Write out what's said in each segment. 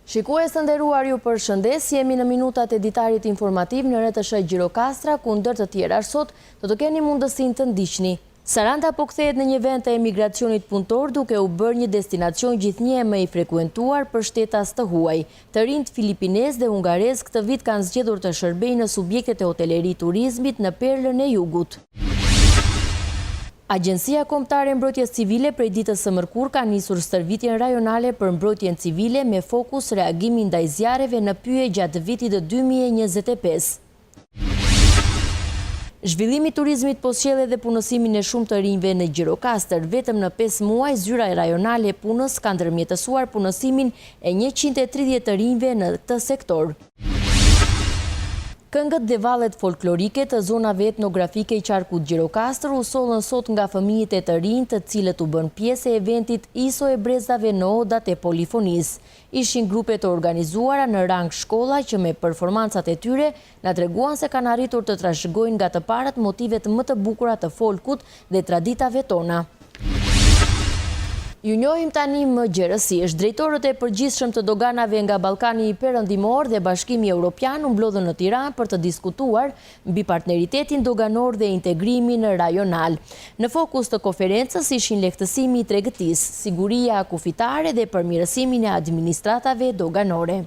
Shikues të nderuar, ju përshëndes, jemi në minutat e ditarit informativ në RTSH Gjirokastra, ku ndër të tjera sot do të keni mundësinë të ndiqni. Saranda po kthehet në një vend të emigracionit punëtor duke u bërë një destinacion gjithnjë më i frekuentuar për shtetas të huaj. Të rinjt filipinez dhe hungarez këtë vit kanë zgjedhur të shërbejnë në subjektet e hoteleri turizmit në perlën e jugut. Agjencia Kombëtare e Mbrojtjes Civile prej ditës së mërkurë ka nisur stërvitjen rajonale për mbrojtjen civile me fokus reagimi ndaj zjarreve në pyje gjatë vitit të 2025. Zhvillimi i turizmit po sjell edhe punësimin e shumë të rinjve në Gjirokastër. Vetëm në 5 muaj zyra rajonale e punës ka ndërmjetësuar punësimin e 130 të rinjve në këtë sektor. Këngët dhe vallet folklorike të zonave etnografike i qarkut Gjirokastër u sollën sot nga fëmijët e të rinj, të cilët u bën pjesë e eventit Iso e brezave në odat e polifonisë. Ishin grupe të organizuara në rang shkolla që me performancat e tyre na treguan se kanë arritur të trashëgojnë nga të parët motivet më të bukura të folkut dhe traditave tona. Ju njohim tani më gjerësisht. Drejtorët e përgjithshëm të doganave nga Ballkani Perëndimor dhe Bashkimi Evropian u mblodhën në Tiranë për të diskutuar mbi partneritetin doganor dhe integrimin rajonal. Në fokus të konferencës ishin lehtësimi i tregëtisë, siguria kufitare dhe përmirësimin e administratave doganore.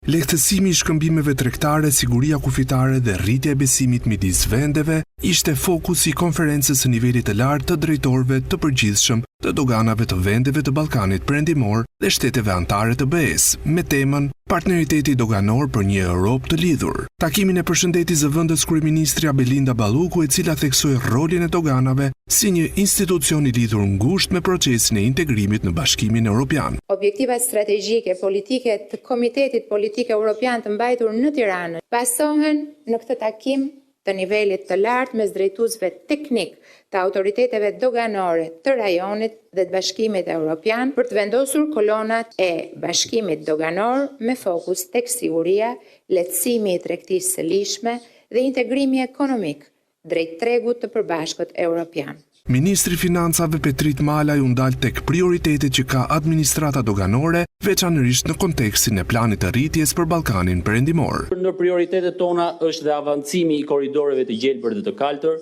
Lehtësimi i shkëmbimeve tregtare, siguria kufitare dhe rritja e besimit midis vendeve ishte fokusi i konferencës së nivelit të lartë të drejtorëve të përgjithshëm të doganave të vendeve të Ballkanit Perëndimor dhe shteteve anëtare të BE-s, me temën Partneriteti doganor për një Europë të lidhur. Takimin e përshëndeti zëvendës kryeministri Belinda Balluku, e cila theksoi rolin e doganave si një institucion i lidhur ngushtë me procesin e integrimit në Bashkimin Evropian. Objektivat strategjike politike të Komitetit Politik Evropian të mbajtur në Tiranë pasohen në këtë takim të nivelit të lartë mes drejtuesve teknik të autoriteteve doganore të rajonit dhe të Bashkimit Evropian për të vendosur kolonat e Bashkimit Doganor me fokus tek siguria, lehtësimi i tregtisë së lishme dhe integrimi ekonomik drejt tregut të përbashkët evropian. Ministri i Financave Petrit Malaj u ndal tek prioritetet që ka administrata doganore, veçanërisht në kontekstin e planit të rritjes për Ballkanin Perëndimor. Në prioritetet tona është dhe avancimi i korridoreve të gjelbër dhe të kaltër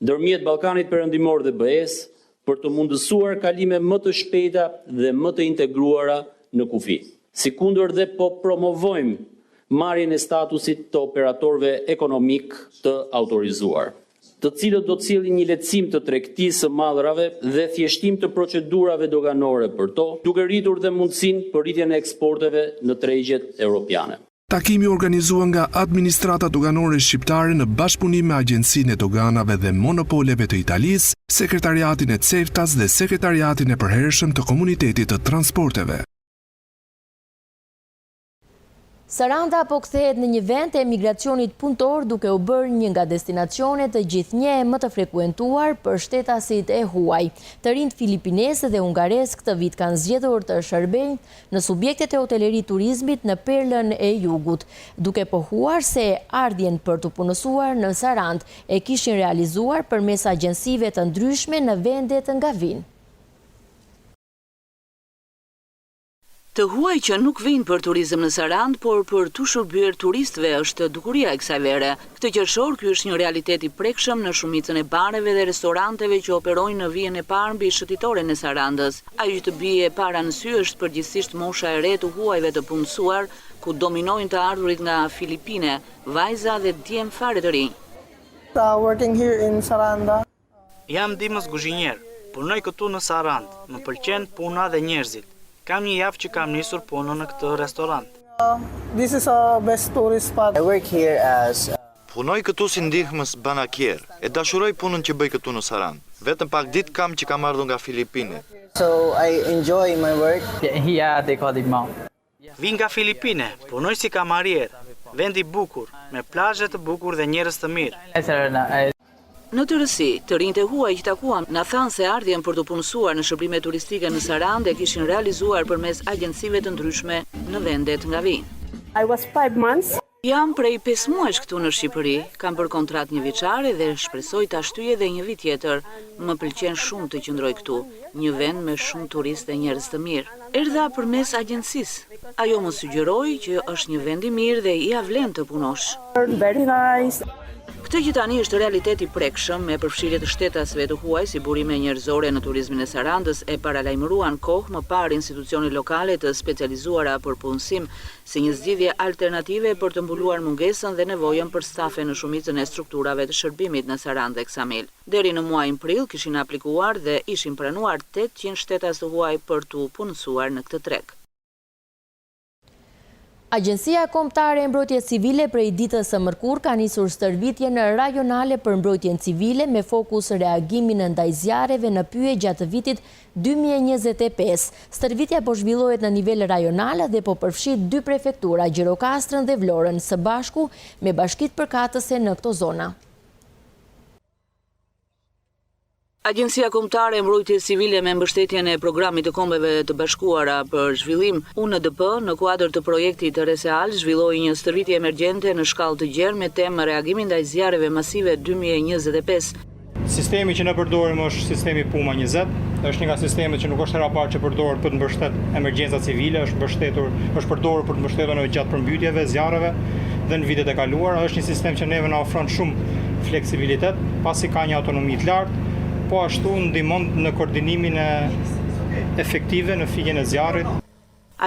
ndërmjet Ballkanit Perëndimor dhe BE-s për të mundësuar kalime më të shpejta dhe më të integruara në kufi. Sikundër dhe po promovojmë marrjen e statusit të operatorëve ekonomik të autorizuar, të cilët do të sjellin një lehtësim të tregtisë së mallrave dhe thjeshtim të procedurave doganore për to, duke rritur dhe mundësinë për rritjen e eksporteve në tregjet europiane. Takimi organizuar nga administrata doganore shqiptare në bashkëpunim me Agjencinë e Doganave dhe Monopoleve të Italisë, Sekretariatin e CEFTA-s dhe Sekretariatin e Përhershëm të Komunitetit të Transporteve. Saranda po kthehet në një vend të emigracionit punëtor duke u bërë një nga destinacionet të gjithnjë më të frekuentuar për shtetasit e huaj. Të rinjt filipinez dhe hungarez këtë vit kanë zgjedhur të shërbejnë në subjektet e hoteleri turizmit në perlën e jugut, duke pohuar se ardhjen për të punësuar në Sarandë e kishin realizuar përmes agjencive të ndryshme në vendet nga vinë. Të huaj që nuk vinë për turizëm në Sarandë, por për të shërbyer turistëve është dukuria e kësaj vere. Këtë qershor ky është një realitet i prekshëm në shumicën e bareve dhe restoranteve që operojnë në vijën e parë mbi shëtitoren e Sarandës. Ajo që të bie para në sy është përgjithsisht mosha e re të huajve të punësuar, ku dominojnë të ardhurit nga Filipine, vajza dhe djem fare të rinj. Working here in Saranda. Jam Dimos Guzhinjer, punoj këtu në Sarandë. Më pëlqen puna dhe njerëzit. Kam një javë që kam nisur punën në këtë restorant. This is a best tourist spot. I work here as Punoj këtu si ndihmës banakier. E dashuroj punën që bëj këtu në Sarandë. Vetëm pak ditë kam që kam ardhur nga Filipine. So I enjoy my work. Vin nga Filipine, punoj si kamarier. Vend i bukur, me plazhe të bukur dhe njerëz të mirë. Në tërësi, të rinjt e huaj që takuam na thanë se ardhjen për të punësuar në shërbime turistike në Sarandë e kishin realizuar përmes agjencive të ndryshme në vendet nga vinë. I was 5 months Jam prej 5 muajsh këtu në Shqipëri, kam për kontrat 1 vjeçare dhe shpresoj ta shtyj edhe 1 vit tjetër. Më pëlqen shumë të qëndroj këtu, një vend me shumë turistë dhe njerëz të mirë. Erdha përmes agjencisë. Ajo më sugjeroi që është një vend i mirë dhe ia vlen të punosh. Very nice. Këtë që tani është realiteti prekshëm me përfshirje të shtetasve të huaj si burime njerëzore në turizmin e Sarandës e paralajmëruan kohë më parë institucione lokale të specializuara për punësim si një zgjidhje alternative për të mbuluar mungesën dhe nevojën për stafe në shumicën e strukturave të shërbimit në Sarandë dhe Ksamil. Deri në muajin prill kishin aplikuar dhe ishin pranuar 800 shtetas të huaj për të punësuar në këtë treg. Agjencia Kombëtare e Mbrojtjes Civile prej ditës së mërkurë ka nisur stërvitjen rajonale për mbrojtjen civile me fokus reagimin ndaj zjarreve në pyje gjatë vitit 2025. Stërvitja po zhvillohet në nivel rajonal dhe po përfshit 2 prefektura, Gjirokastrën dhe Vlorën, së bashku me bashkitë përkatëse në këto zona. Agjencia Kombëtare e Mbrojtjes Civile me mbështetjen e Programit të Kombeve të Bashkuara për Zhvillim UNDP në kuadër të projektit RESEAL zhvilloi një stërvitje emergjente në shkallë të gjerë me temë reagimi ndaj zjarreve masive 2025. Sistemi që ne përdorim është sistemi Puma 20, është një nga sistemet që nuk është hera parë që përdoret për të mbështetur emergjenca civile, është përdorur për të mbështetur në gjatë përmbytjeve, zjarreve dhe në vitet e kaluara. Është një sistem që neve na ofron shumë fleksibilitet, pasi ka një autonomi të lartë, po ashtu ndihmon në koordinimin efektive në fikjen e zjarrit.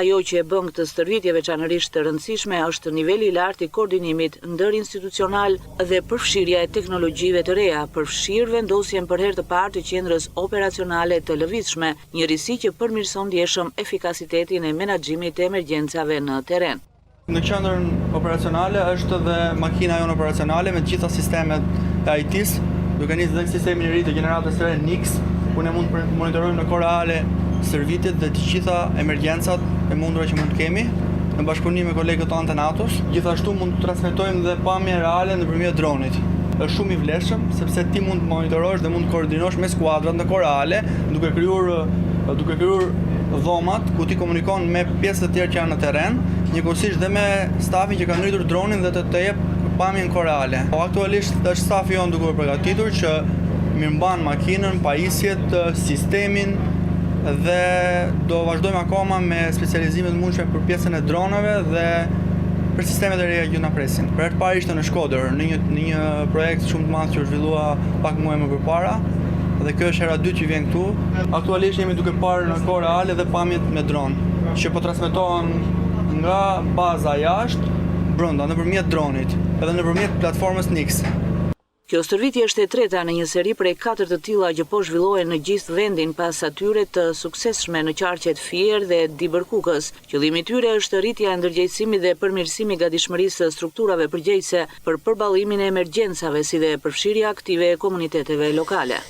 Ajo që e bën këtë stërvitje veçanërisht të rëndësishme është niveli i lartë i koordinimit ndërinstitucional dhe përfshirja e teknologjive të reja, përfshirë vendosjen për herë të parë të qendrës operacionale të lëvizshme, një risi që përmirëson ndjeshëm efikasitetin e menaxhimit të emergjencave në terren. Në qendrën operacionale është dhe makina jonë operacionale me të gjitha sistemet e IT-s, duke nisë dhe sistemin e ri të gjeneratës së re NIX, ku ne mund të monitorojmë në kohë reale servitet dhe të gjitha emergjencat e mundura që mund të kemi, në bashkëpunim me kolegët tonë të NATO-s. Gjithashtu mund të transmetojmë dhe pamje reale nëpërmjet dronit. Është shumë i vlefshëm sepse ti mund të monitorosh dhe mund të koordinosh me skuadrat në kohë reale, duke krijuar dhomat ku ti komunikon me pjesët e tjera që janë në terren, njëkohësisht dhe me stafin që ka ngritur dronin dhe të jep pamjen kohë reale. Aktualisht është stafi jonë duke u përgatitur që mirëmban makinën, pajisjet, sistemin dhe do vazhdojmë akoma me specializimet të mundshme për pjesën e dronave dhe për sistemet e reja që na presin. Për herë të parë ishte në Shkodër, në një projekt shumë të madh që u zhvillua pak muaj më përpara dhe kjo është hera 2 që vjen këtu. Aktualisht jemi duke parë në kohë reale dhe pamjet me dron që po transmetohen nga baza jashtë brenda nëpërmjet dronit edhe nëpërmjet platformës NIX. Kjo stërvitje është e treta në një seri prej 4 të tilla që po zhvillohen në gjithë vendin pas atyre të suksesshme në qarqet Fier dhe Dibërkukës. Qëllimi i tyre është rritja e ndërgjegjësimit dhe përmirësimi i gatishmërisë së strukturave përgjegjëse për përballimin e emergjencave, si dhe përfshirja aktive e komuniteteve lokale.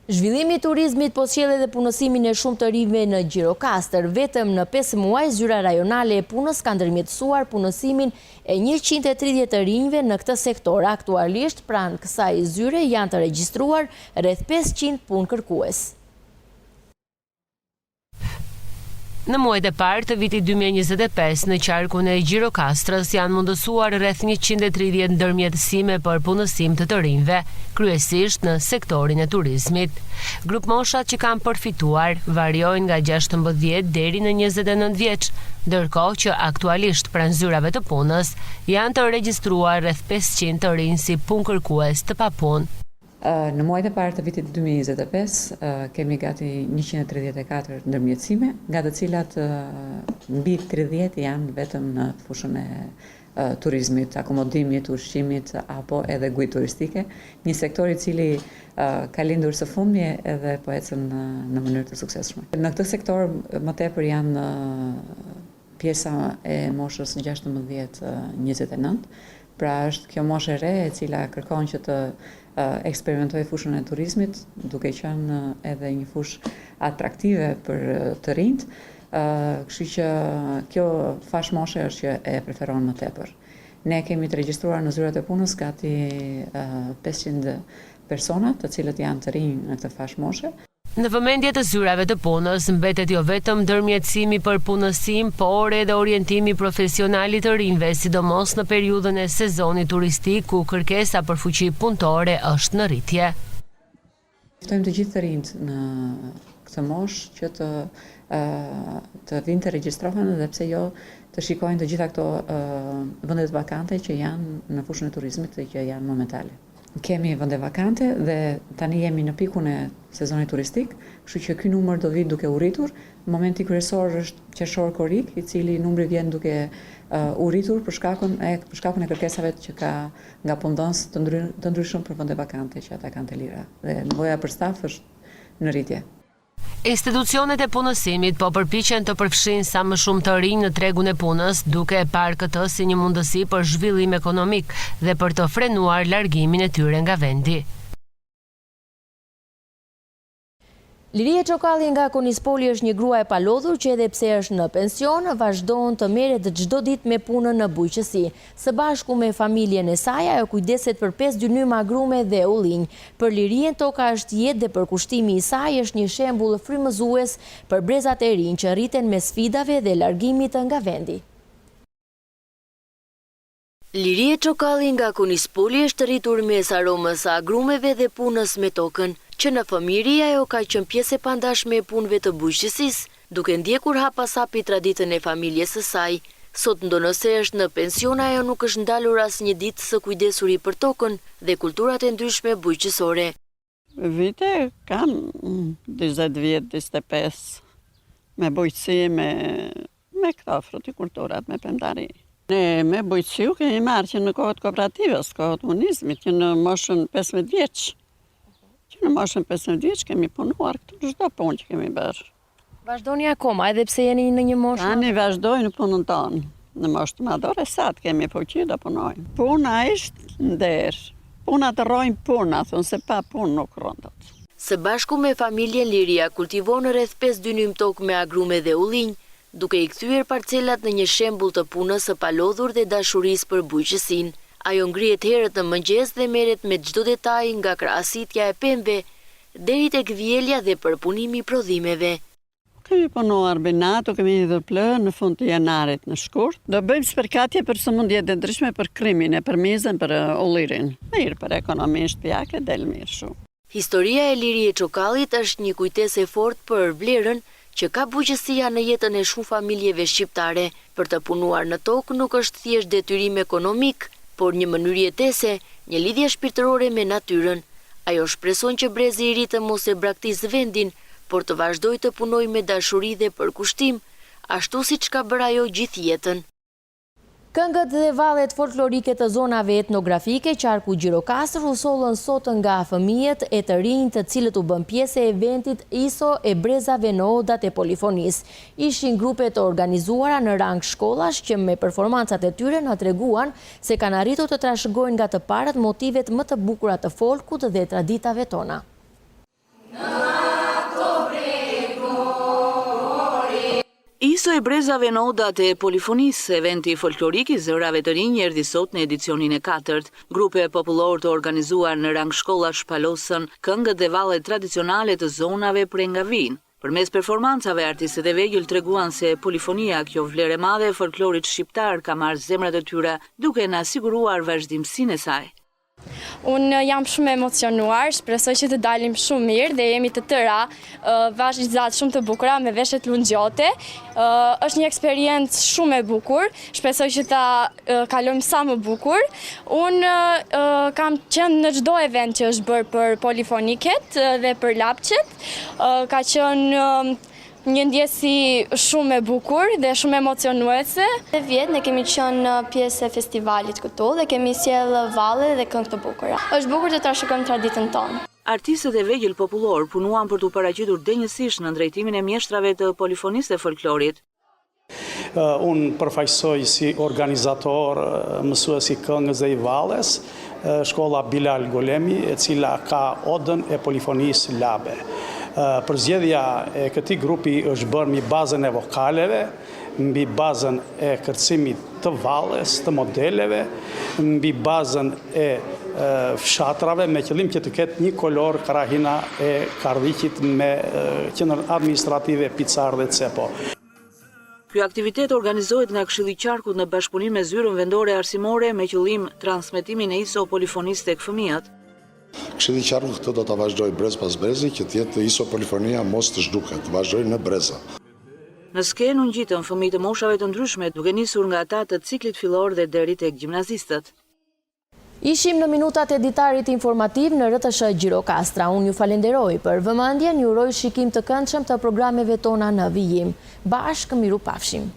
Zhvillimi i turizmit po sjell edhe punësimin e shumë të rinjve në Gjirokastër. Vetëm në 5 muaj, zyra rajonale e punës ka ndërmjetësuar punësimin e 130 të rinjve në këtë sektor. Aktualisht, pranë kësaj zyre janë të regjistruar rreth 500 punëkërkues. Në muajt e parë të vitit 2025 në qarkun e Gjirokastrës janë mundësuar rreth 130 ndërmjetësime për punësim të rinjve, kryesisht në sektorin e turizmit. Grupmoshat që kanë përfituar variojnë nga 16 deri në 29 vjeç, ndërkohë që aktualisht pranë zyrave të punës janë të regjistruar rreth 500 të rinj si punëkërkues të papunë. Në muajt e parë të vitit 2025 kemi gati 134 ndërmjetësime, nga të cilat mbi 30 janë vetëm në fushën e turizmit, akomodimit, ushqimit apo edhe gujë turistike, një sektor i cili ka lindur së fundmi edhe po ecën në mënyrë të suksesshme. Në këtë sektor më tepër janë pjesa e moshës 16-29, pra është kjo moshë e re e cila kërkon që të eksperimentoj fushën e turizmit, duke qenë edhe një fushë atraktive për të rinjt, kështu që kjo fash moshe është që e preferon më tepër. Ne kemi të regjistruar në zyrat e punës gati 500 persona, të cilët janë të rinj në këtë fash moshe. Në vëmendje të zyrave të punës, mbetet jo vetëm ndërmjetësimi për punësim, por edhe orientimi profesional i të rinjve, sidomos në periudhën e sezonit turistik ku kërkesa për fuqi punëtore është në rritje. Ftojmë të gjithë të rinjt në këtë moshë që të vinë të regjistrohen dhe pse jo të shikojnë të gjitha këto vendet vakante që janë në fushën e turizmit dhe që janë momentale. Kemi vende vakante dhe tani jemi në pikun e sezonit turistik, kështu që ky numër do vijë duke u rritur. Momenti kryesor është qershor korik, i cili numri vjen duke u rritur për shkakun e kërkesave që ka nga punëdhënës të ndryshëm për vende vakante që ata kanë të lira. Dhe nevoja për staf është në rritje. Institucionet e punësimit po përpiqen të përfshin sa më shumë të rinj në tregun e punës, duke e parë këtë si një mundësi për zhvillim ekonomik dhe për të frenuar largimin e tyre nga vendi. Liria Çokalli nga Konispoli është një grua e palodhur që edhe pse është në pension, vazhdon të merret çdo ditë me punën në bujqësi. Së bashku me familjen e saj, ajo kujdeset për 5 dynym agrume dhe ullinj. Për Lirien toka është jetë dhe përkushtimi i saj është një shembull frymëzues për brezat e rinj që rriten me sfidave dhe largimit nga vendi. Liria Çokalli nga Konispoli është rritur mes aromës së agrumeve dhe punës me tokën, që në fëmijëri ajo ka qenë pjesë e pandashme e punëve të bujqësisë, duke ndjekur hap pas hapi traditën e familjes së saj. Sot ndonëse është në pension, ajo nuk është ndalur asnjë ditë së kujdesuri për tokën dhe kulturat e ndryshme bujqësore. Vite kam 20 vjet, 25 me bujqësi, me këto frutikulturat, me pendari. Ne me bujqësiu kemi marrë që në kohët kooperativës, kohët komunizmit, që në moshën 15 vjeç. Që në moshën 15 vjeç kemi punuar këtu çdo punë që kemi bërë. Vazhdoni akoma, edhe pse jeni në një moshë? Tani vazhdojnë punën tonë. Në moshë të madhore, sa të kemi fuqi do punojmë. Puna është nder. Puna të rrojnë puna, thonë se pa punë nuk rrondot. Së bashku me familjen Liria kultivon rreth 5 dynym tokë me agrume dhe ullinj, duke i kthyer parcelat në një shembull të punës së palodhur dhe dashurisë për bujqësinë. Ajo ngrihet herët në mëngjes dhe merret me çdo detaj nga krahasitja e pemëve deri tek vjelja dhe përpunimi i prodhimeve. Kemi punuar binatu, kemi hidhur plë në fund të janarit në shkurt. Do bëjmë spërkatje për sëmundjet e ndryshme për krimin, për mizën, për ullirin. Mirë, për ekonominë shtëpiake del mirë shumë. Historia e Lirie Çokallit është një kujtesë e fortë për vlerën që ka bujqësia në jetën e shumë familjeve shqiptare. Për të punuar në tokë nuk është thjesht detyrim ekonomik, por një mënyrë jetese, një lidhje shpirtërore me natyrën. Ajo shpreson që brezi i ri të mos e braktisë vendin, por të vazhdoj të punoj me dashuri dhe përkushtim, ashtu siç ka bërë ajo gjithë jetën. Këngët dhe vallet folklorike të zonave etnografike qarku Gjirokastër u sollën sot nga fëmijët e të rinj të cilët u bën pjesë e eventit ISO e brezave në odat e polifonisë. Ishin grupe të organizuara në rang shkollash që me performancat e tyre na treguan se kanë arritur të trashëgojnë nga të parët motivet më të bukura të folkut dhe traditave tona. ISO e brezave në odat e polifonisë, eventi folklorik i zërave të rinj erdhi sot në edicionin e 4. Grupe popullor të organizuar në rang shkollash palosën këngët dhe vallet tradicionale të zonave prej nga vijnë. Përmes performancave, artistët e vegjël treguan se polifonia, kjo vlerë e madhe e folklorit shqiptar, ka marrë zemrat e tyre duke na siguruar vazhdimsinë e saj. Unë jam shumë emocionuar, shpresoj që të dalim shumë mirë dhe jemi të tëra vazhdimisht shumë të bukura me veshjet lundjote. Është një eksperiencë shumë e bukur, shpresoj që ta kalojmë sa më bukur. Unë kam qenë në çdo event që është bërë për polifoniket dhe për lapçet. Ka qenë një ndjesi shumë e bukur dhe shumë emocionuese. Në vjet ne kemi qenë pjesë e festivalit këtu dhe kemi sjellë valle dhe këngë të bukura. Është bukur të trashëgojmë traditën tonë. Artistët e vegjël popullor punuan për të paraqitur denjësisht në drejtimin e mjeshtrave të polifonisë dhe folklorit. Unë përfaqësoj si organizator mësues i këngës dhe i valles shkolla Bilal Golemi, e cila ka odën e polifonisë Labe. Përzgjedhja e këtij grupi është bërë mbi bazën e vokaleve mbi bazën e kërcimit të valles, të modeleve, mbi bazën e fshatrave me qëllim që të ketë një kolor krahina e Kardhiqit me qendrën administrative Picar dhe Cepo. Ky aktivitet organizohet nga Këshilli i Qarkut në bashkëpunim me Zyrën Vendore Arsimore me qëllim transmetimin e ISO polifonisë tek fëmijët. Këshilli i Qarkut këtë do ta vazhdoj brez pas brezi që të jetë ISO polifonia mos të zhduket, të vazhdoj në breza. Në skenë u ngjitën fëmijë të moshave të ndryshme, duke nisur nga ata të ciklit fillor dhe deri tek gjimnazistët. Ishim në minutat e ditarit informativ në RTS Gjirokastra. Unë ju falenderoj për vëmendjen, ju uroj shikim të këndshëm të programeve tona në vijim. Bashkë miru pafshim.